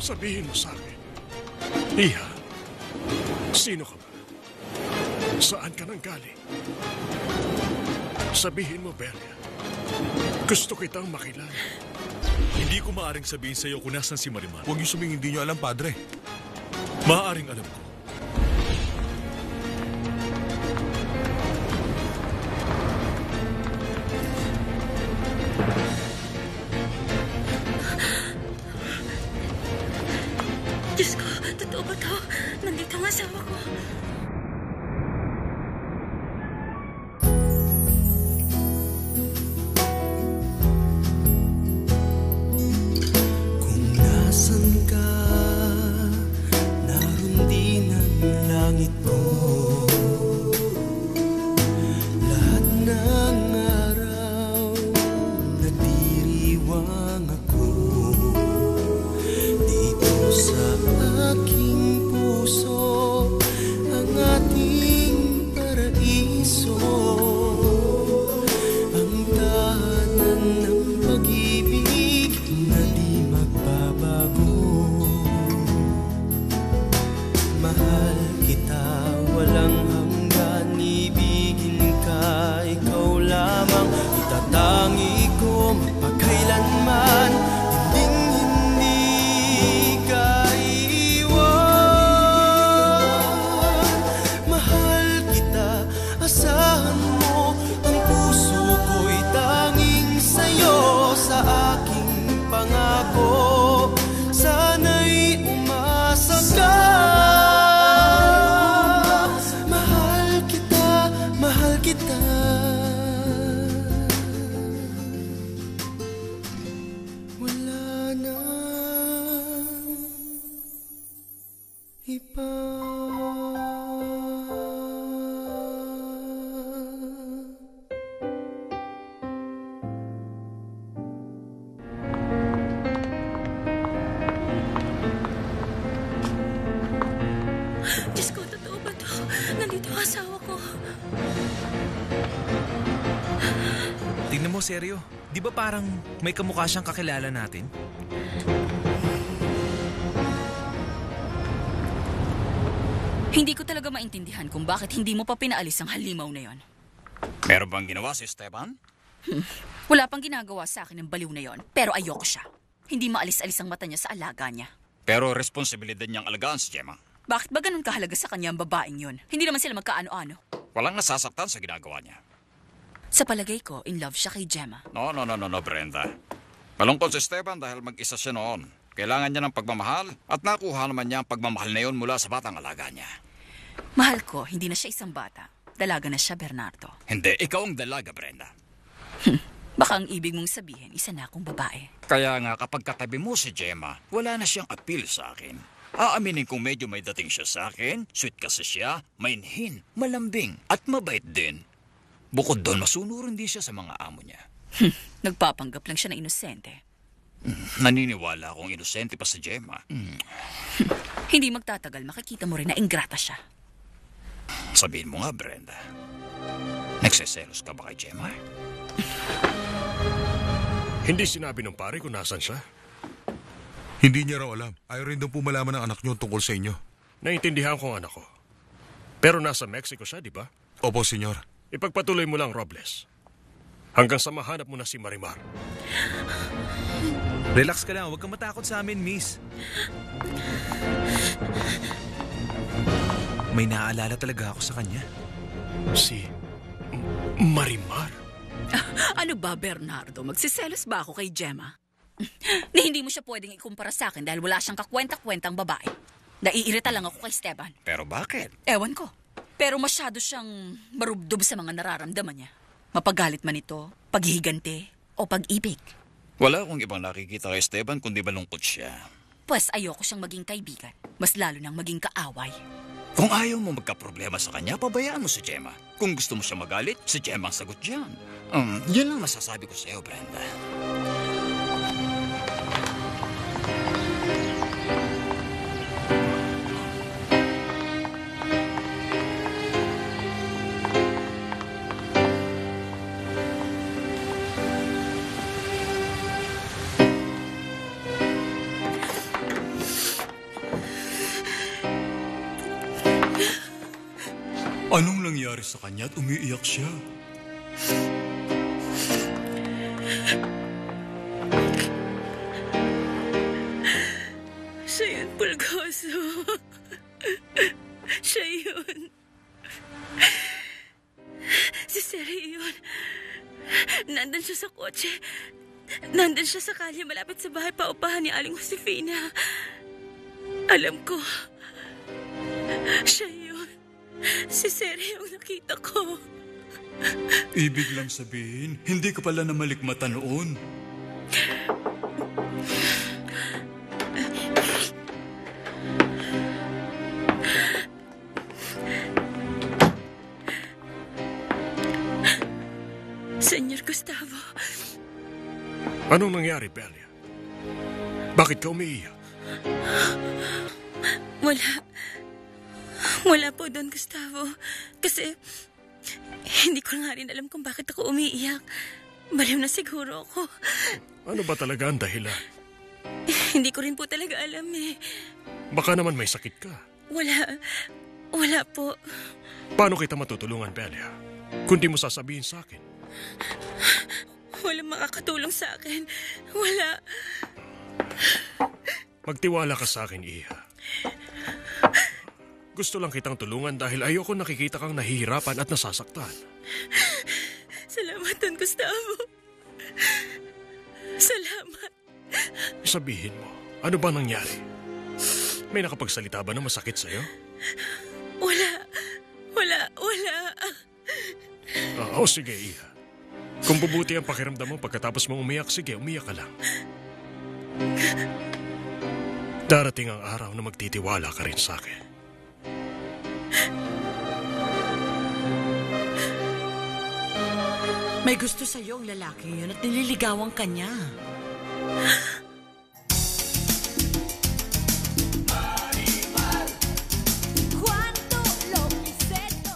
Sabihin mo sa akin. Iha, sino ka ba? Saan ka nang galing? Sabihin mo, Belia. Gusto kitang makilala. Hindi ko maaaring sabihin sa iyo kung nasan si Marimar. Huwag niyo sumingin, hindi niyo alam, Padre. Maaaring alam ko. Diyos ko, totoo ba to? Nandito ang asawa ko. Kung nasan ka, naroon din ang langit ko. Lahat ng araw, nadiriwang ako. Dito sa aking puso, ang ating paraiso, ang tahanan ng pag-ibig na di magbabago. Mahal kita, walang hanggan, ibigin ka, ikaw lamang, itatangi ko mapagkailanman. Hindi ka iwan. Mahal kita, asahan mo, ang puso ko'y tanging sa'yo. Sa aking pangako, sana'y umasa ka. Mahal kita, mahal kita. Wala na iba. Diyos ko, totoo ba to? Nandito ang asawa ko. Tingnan mo, seryo. Di ba parang may kamukha siyang kakilala natin? Hindi ko talaga maintindihan kung bakit hindi mo pa pinaalis ang halimaw na yon. Meron bang ginawa si Esteban? Wala pang ginagawa sa akin ng baliw na yon, pero ayoko siya. Hindi maalis-alis ang mata niya sa alaga niya. Pero responsibilidad niyang alagaan si Gemma. Bakit ba ganun kahalaga sa kanya ang babaeng yon? Hindi naman sila magkaano-ano. Walang nasasaktan sa ginagawa niya. Sa palagay ko, in love siya kay Gemma. No, Brenda. Malungkot si Esteban dahil mag-isa siya noon. Kailangan niya ng pagmamahal at nakuha naman niya ang pagmamahal na yun mula sa batang alaga niya. Mahal ko, hindi na siya isang bata. Dalaga na siya, Bernardo. Hindi, ikaw ang dalaga, Brenda. Baka ang ibig mong sabihin, isa na akong babae. Kaya nga kapag katabi mo si Gemma, wala na siyang appeal sa akin. Aaminin kong medyo may dating siya sa akin, sweet kasi siya, mainhin, malambing, at mabait din. Bukod doon, masunurin din siya sa mga amo niya. Nagpapanggap lang siya na inosente. Naniniwala akong inosente pa si Gemma. Hindi magtatagal, makikita mo rin na ingrata siya. Sabihin mo nga, Brenda. Nagseselos ka ba kay Gemma? Hindi sinabi ng pare kung nasan siya. Hindi niya raw alam. Ayaw rin daw po malaman ng anak niyo tungkol sa inyo. Naintindihan ko ang anak ko. Pero nasa Mexico siya, di ba? Opo, senyor. Ipagpatuloy mo lang, Robles. Hanggang sa mahanap mo na si Marimar. Relax ka lang, huwag kang matakot sa amin, miss. May naaalala talaga ako sa kanya. Si Marimar? Ano ba, Bernardo? Magsiselos ba ako kay Gemma? Na hindi mo siya pwedeng ikumpara sa akin dahil wala siyang kakwenta-kwentang babae. Naiirita lang ako kay Esteban. Pero bakit? Ewan ko. Pero masyado siyang marubdob sa mga nararamdaman niya. Mapagalit man ito, paghihigante, o pag-ibig. Wala akong ibang nakikita kay Esteban kundi malungkot siya. Pues ayoko siyang maging kaibigan. Mas lalo nang maging kaaway. Kung ayaw mo magkaproblema sa kanya, pabayaan mo si Gemma. Kung gusto mo siya magalit, si Gemma ang sagot dyan. Yan lang masasabi ko sa iyo, Brenda. Anong nangyari sa kanya at umiiyak siya? Siya yun, Pulgoso. Siya yun. Si Seri yun. Nandun siya sa kotse. Nandun siya sa kalye malapit sa bahay paupahan ni Aling Josefina. Alam ko. Siya yun. Si Seri yung nakita ko. Ibig lang sabihin, hindi ka pala namalikmata noon. Senyor Gustavo. Anong nangyari, Belia? Bakit ka umiiyak? Wala po, Don Gustavo. Kasi hindi ko nga rin alam kung bakit ako umiiyak. Baliw na siguro ako. Ano ba talaga ang dahilan? Hindi ko rin po talaga alam eh. Baka naman may sakit ka. Wala po. Paano kita matutulungan, Belia? Kung di mo sasabihin sa akin. Walang makakatulong sa akin. Wala. Magtiwala ka sa akin, Iha. Gusto lang kitang tulungan dahil ayoko nakikita kang nahihirapan at nasasaktan. Salamat, Don Gustavo. Salamat. Sabihin mo, ano ba nangyari? May nakapagsalita ba na masakit sa'yo? Wala. Oo, sige, Iha. Kung bubuti ang pakiramdam mo pagkatapos mong umiyak, sige, umiyak ka lang. Darating ang araw na magtitiwala ka rin sa akin. May gusto sa'yo ang lalaki yun at nililigawan ka niya.